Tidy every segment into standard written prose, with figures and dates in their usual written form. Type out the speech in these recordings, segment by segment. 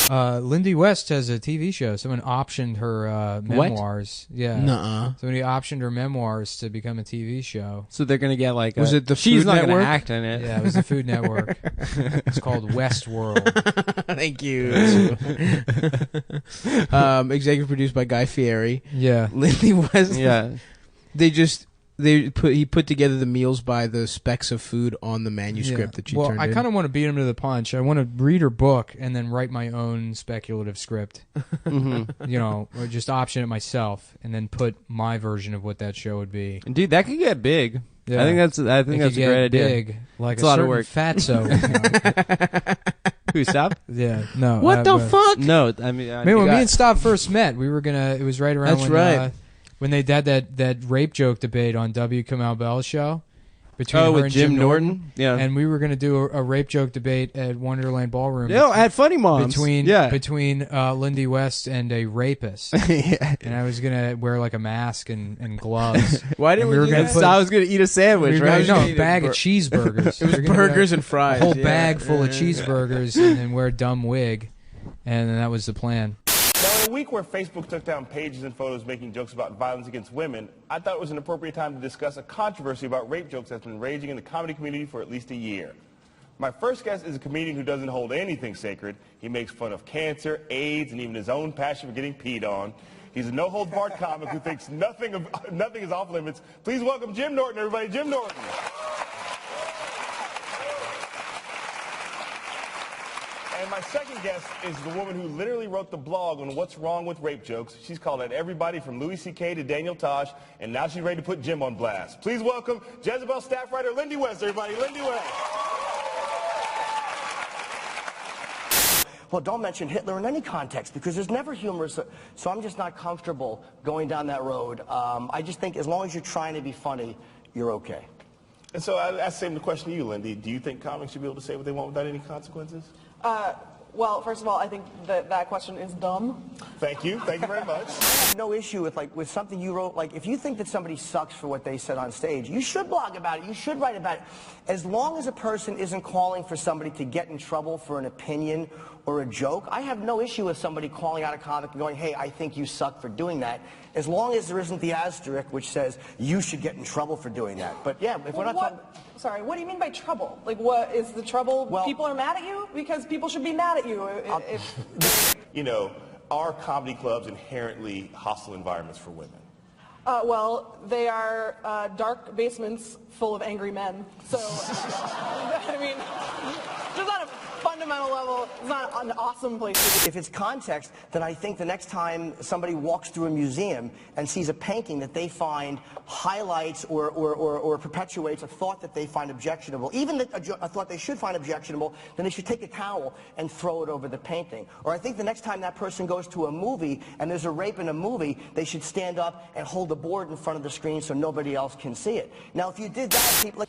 Lindy West has a TV show. Someone optioned her memoirs. What? Yeah. Nuh-uh. Somebody optioned her memoirs to become a TV show. So they're going to get like Was it the she's Food not Network? going to act in it. Yeah, it was the Food Network. It's called Westworld. Thank you. Executive produced by Guy Fieri. Yeah. Lindy West. Yeah. He put together the meals by the specs of food on the manuscript that she turned in. Well, I kind of want to beat him to the punch. I want to read her book and then write my own speculative script. Mm-hmm. You know, or just option it myself and then put my version of what that show would be. Dude, that could get big. Yeah. I think that's a great idea. Big, like it's a lot of certain work. fatso. Who, Stop? Yeah, no. What the fuck? No, I mean, Man, when me and Stop first met, we were gonna. It was right around That's when, right. When they had that rape joke debate on W. Kamau Bell's show between her with and Jim Norton. Yeah, and we were gonna do a rape joke debate at Wonderland Ballroom. No, at Funny Moms. Between Lindy West and a rapist. Yeah. And I was gonna wear like a mask and gloves. Why didn't we do that? I was going to eat a sandwich, right? No, a bag of cheeseburgers. It was burgers and fries. A whole bag full of cheeseburgers and then wear a dumb wig. And then that was the plan. Now, in a week where Facebook took down pages and photos making jokes about violence against women, I thought it was an appropriate time to discuss a controversy about rape jokes that's been raging in the comedy community for at least a year. My first guest is a comedian who doesn't hold anything sacred. He makes fun of cancer, AIDS, and even his own passion for getting peed on. He's a no-holds-barred comic who thinks nothing is off limits. Please welcome Jim Norton, everybody. Jim Norton. And my second guest is the woman who literally wrote the blog on what's wrong with rape jokes. She's called out everybody from Louis C.K. to Daniel Tosh, and now she's ready to put Jim on blast. Please welcome Jezebel staff writer Lindy West, everybody. Lindy West. Well, don't mention Hitler in any context because there's never humor, so I'm just not comfortable going down that road. I just think as long as you're trying to be funny, you're okay. And so I ask the same question to you, Lindy. Do you think comics should be able to say what they want without any consequences? Well, first of all, I think that question is dumb. Thank you. Thank you very much. I have no issue with something you wrote. Like, if you think that somebody sucks for what they said on stage, you should blog about it. You should write about it. As long as a person isn't calling for somebody to get in trouble for an opinion or a joke, I have no issue with somebody calling out a comic and going, hey, I think you suck for doing that. As long as there isn't the asterisk which says you should get in trouble for doing that. But yeah, if we're not talking... Sorry, what do you mean by trouble? Like, what is the trouble? Well, people are mad at you? Because people should be mad at you. You know, are comedy clubs inherently hostile environments for women? Well, they are dark basements full of angry men. So, I mean, just on a fundamental level, it's not an awesome place to be. If it's context, then I think the next time somebody walks through a museum and sees a painting that they find highlights or perpetuates a thought that they find objectionable, even a thought they should find objectionable, then they should take a towel and throw it over the painting. Or I think the next time that person goes to a movie and there's a rape in a movie, they should stand up and hold the board in front of the screen so nobody else can see it. Now, if you did that, people...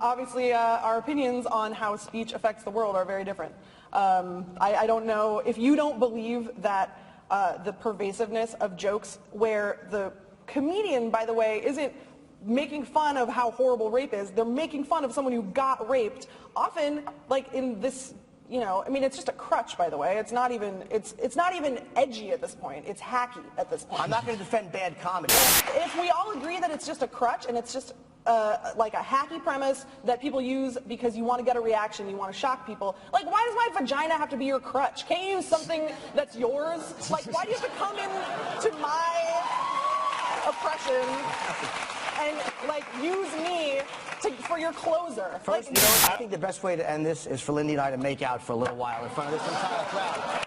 Obviously, our opinions on how speech affects the world are very different. I don't know, if you don't believe that the pervasiveness of jokes where the comedian, by the way, isn't making fun of how horrible rape is, they're making fun of someone who got raped, often, like in this, you know, I mean, it's just a crutch, by the way. It's not even edgy at this point. It's hacky at this point. I'm not going to defend bad comedy. If we all agree that it's just a crutch and it's just like a hacky premise that people use because you want to get a reaction, you want to shock people. Like, why does my vagina have to be your crutch? Can't you use something that's yours? Like, why do you have to come in to my oppression and, like, use me for your closer? First, like, you know what? I think the best way to end this is for Lindy and I to make out for a little while in front of this entire crowd.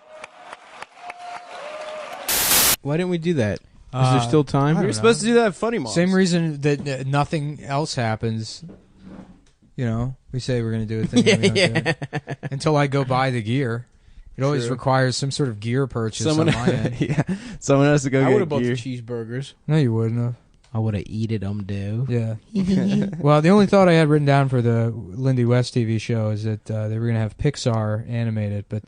Why didn't we do that? Is there still time? We were supposed to do that at Funny Moms. Same reason that nothing else happens. You know, we say we're going to do a thing. And we don't do it. Until I go buy the gear. It always requires some sort of gear purchase on my end. Yeah, someone has to go I get would have bought gear. the cheeseburgers. No, you wouldn't have. I would have eaten them, dude. Yeah. Well, the only thought I had written down for the Lindy West TV show is that they were going to have Pixar animate it, but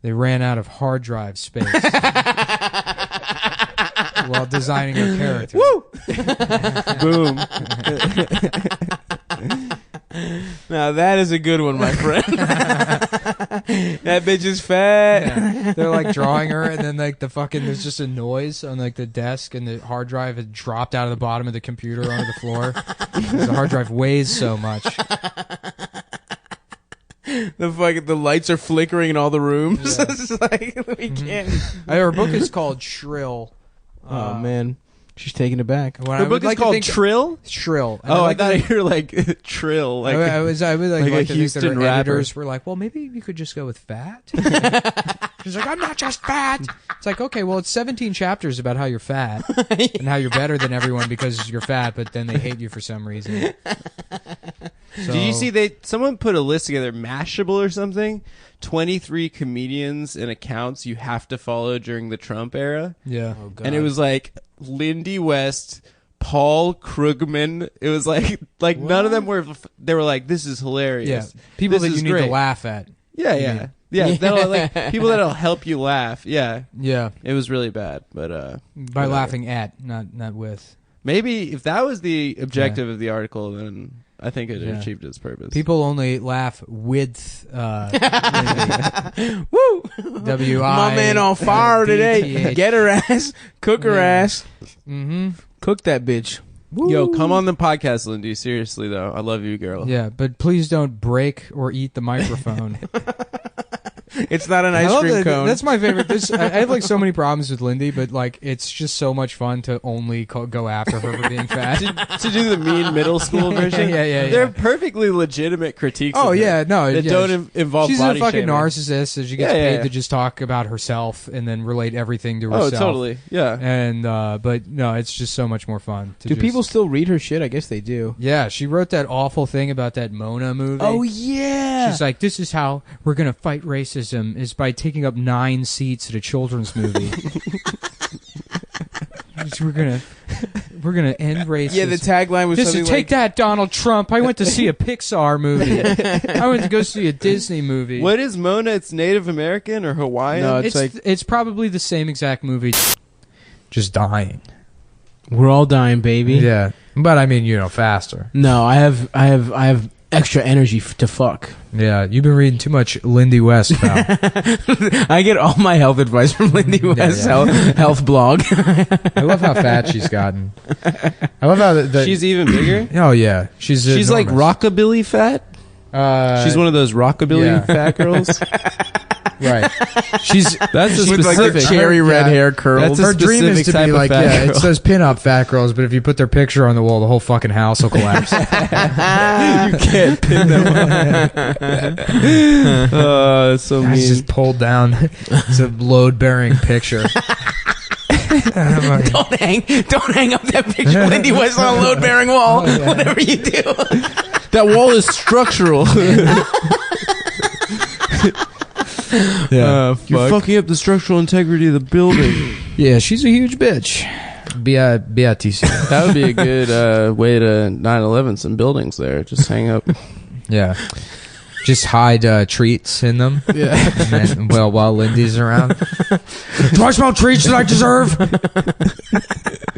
they ran out of hard drive space while designing her character. Woo! Boom. Now that is a good one, my friend. That bitch is fat. Yeah. They're like drawing her, and then like there's just a noise on like the desk, and the hard drive had dropped out of the bottom of the computer onto the floor. The hard drive weighs so much. The lights are flickering in all the rooms. Yeah. It's like we can't. Her book is called Shrill. Oh man, she's taking it back. Her book is called Trill. Shrill. And I thought you were like Trill. Like I would like a to Houston think that her rapper. editors were like, well, maybe you could just go with fat. She's like, I'm not just fat. It's like, okay, well, it's 17 chapters about how you're fat and how you're better than everyone because you're fat, but then they hate you for some reason. So, did you see someone put a list together, Mashable or something? 23 comedians and accounts you have to follow during the Trump era. Yeah. Oh, God. And it was like Lindy West, Paul Krugman. It was like none of them were. They were like, this is hilarious. Yeah. People This that is you need great. to laugh at. Yeah. That'll, like, people that'll help you laugh. Yeah. Yeah. It was really bad, but By laughing at, not with. maybe if that was the objective of the article, then I think it achieved its purpose. People only laugh with Woo! W-I. My man on fire today. Get her ass, cook her ass, cook that bitch. Yo, come on the podcast, Lindy. Seriously, though. I love you, girl. Yeah, but please don't break or eat the microphone. It's not an I ice love cream that- cone. That's my favorite. I have like so many problems with Lindy, but like it's just so much fun to only go after her for being fat. To do the mean middle school version. Yeah. They're perfectly legitimate critiques. Oh of her yeah, no, that yeah, don't involve. she's body a fucking shaming. narcissist, so she gets paid to just talk about herself and then relate everything to Oh, herself. totally. Yeah. And but no, it's just so much more fun. Do people still read her shit? I guess they do. Yeah, she wrote that awful thing about that Mona movie. Oh yeah. She's like, this is how we're gonna fight racism is by taking up 9 seats at a children's movie. we're gonna end racism. Yeah, the tagline was Just something take like, that, Donald Trump. I went to see a Pixar movie. I went to go see a Disney movie. What is Mona? It's Native American or Hawaiian? No, It's probably the same exact movie. Just dying. we're all dying, baby. Yeah, but I mean, faster. No, I have extra energy to fuck. Yeah, you've been reading too much Lindy West, pal. I get all my health advice from Lindy West's health blog. I love how fat she's gotten. I love how She's even bigger. Oh yeah, she's like enormous. rockabilly fat. She's one of those rockabilly fat girls. Right. That's a With like specific. the cherry red hair curls. That's a Her dream is specific to type be of like, fat girl. it says pinup fat girls, but if you put their picture on the wall, the whole fucking house will collapse. You can't pin them on. Oh, it's so It's mean. just pulled down. It's a load-bearing picture. Don't hang up that picture of Lindy West on a load-bearing wall. Whatever you do. That wall is structural. Yeah. You're fucking up the structural integrity of the building. Yeah, she's a huge bitch. BITC. That would be a good way to 9/11 some buildings there. Just hang up. Yeah. Just hide treats in them. Yeah. And then, while Lindy's around. Do I smell treats that I deserve?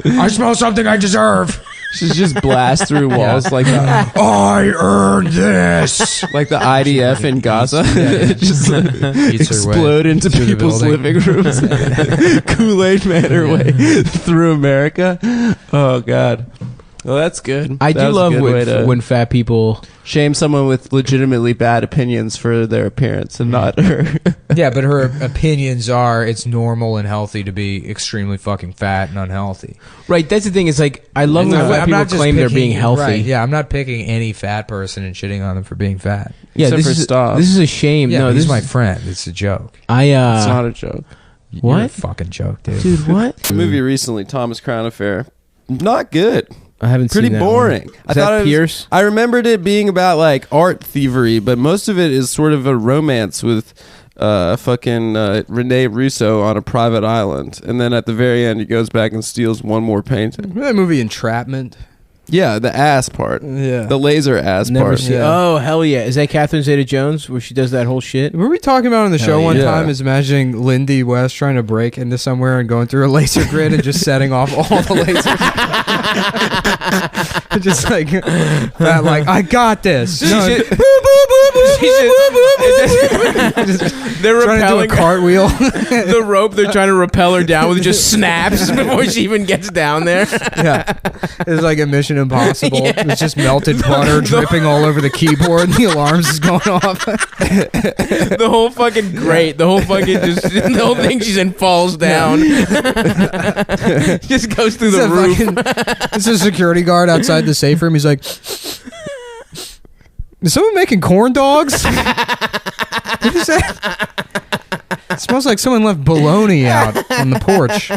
I smell something I deserve. She's just blast through walls like I earned this. like the IDF in Gaza. Just Eats her way explode into through the people's building. living rooms. Kool-Aid Man her way through America. Oh God. Well, that's good. I That do was a love good way to when fat people. shame someone with legitimately bad opinions for their appearance and not her. Yeah, but her opinions are it's normal and healthy to be extremely fucking fat and unhealthy. Right, that's the thing. Is like I love when fat people just claim they're picking- being healthy. Right, yeah, I'm not picking any fat person and shitting on them for being fat. Yeah, Except this for is Stav. this is a shame. Yeah, no, he's this my is, friend. It's a joke. It's not a joke. You're a What? fucking joke, dude. Dude, what? The movie recently, Thomas Crown Affair, not good. I haven't Pretty seen that boring. one. I Is thought that it was, Pierce? I remembered it being about like art thievery, but most of it is sort of a romance with fucking Rene Russo on a private island, and then at the very end he goes back and steals one more painting. Remember that movie Entrapment? Yeah, the ass part. Yeah. The laser ass Never part. seen. Yeah. Oh hell yeah! Is that Catherine Zeta-Jones where she does that whole shit? Were we talking about on the show Hell one yeah. time is imagining Lindy West trying to break into somewhere and going through a laser grid and just setting off all the lasers? Just like that, like, I got this. No, They're trying to do a repelling cartwheel. the rope. They're trying to repel her down with, it just snaps before she even gets down there. Yeah. It's like a Mission Impossible. Yeah. It's just melted butter dripping all over the keyboard and the alarms is going off. The whole fucking grate, the whole thing she's in falls down. Just goes through the roof. It's a security guard outside the safe room. He's like, is someone making corn dogs? What is that? It smells like someone left bologna out on the porch.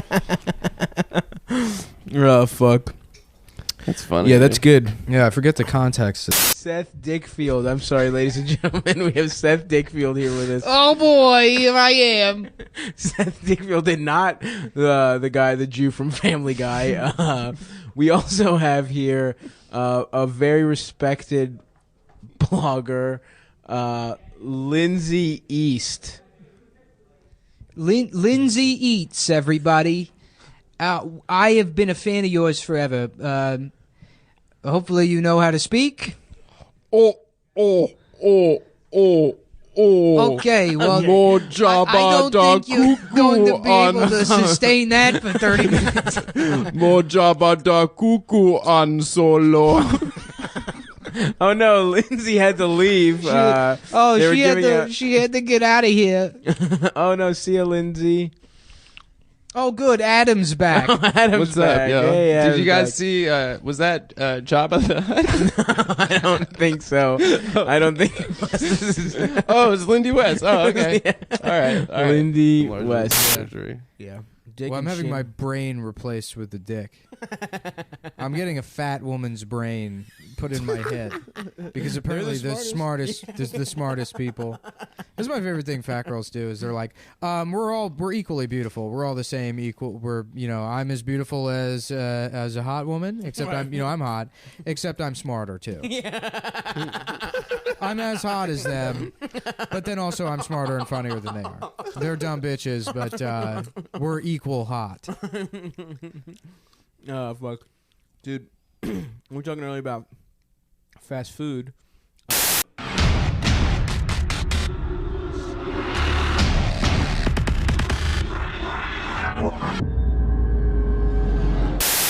Oh, fuck. That's funny. Yeah, that's good. Yeah, I forget the context. Seth Dickfield. I'm sorry, ladies and gentlemen. We have Seth Dickfield here with us. Oh boy, here I am. Seth Dickfield did not the guy, the Jew from Family Guy. We also have here a very respected blogger, Lindsay East. Lindsay Eats, everybody. I have been a fan of yours forever. Hopefully you know how to speak. Okay, well, I don't think you're going to be able to sustain that for 30 minutes. Mojaba da cuckoo on solo. Oh no, Lindsay had to leave. She had to get out of here. Oh no, see ya, Lindsay. Oh, good. Adam's back. Adam's What's back. up, yo? Hey, Did Adam's you guys back. see? Was that Jabba the Hutt? I don't think so. I don't think it was. This is Oh, it's Lindy West. Oh, okay. Yeah. All right. Lindy Larger West. surgery. Yeah. Well, I'm having my brain replaced with the dick. I'm getting a fat woman's brain put in my head because apparently the smartest people. This is my favorite thing fat girls do is they're like, we're equally beautiful. We're all the same. I'm as beautiful as a hot woman, except I'm hot, except I'm smarter too. Yeah. I'm as hot as them, but then also I'm smarter and funnier than they are. They're dumb bitches, but we're equal hot. Oh, fuck. Dude, we were talking earlier about fast food.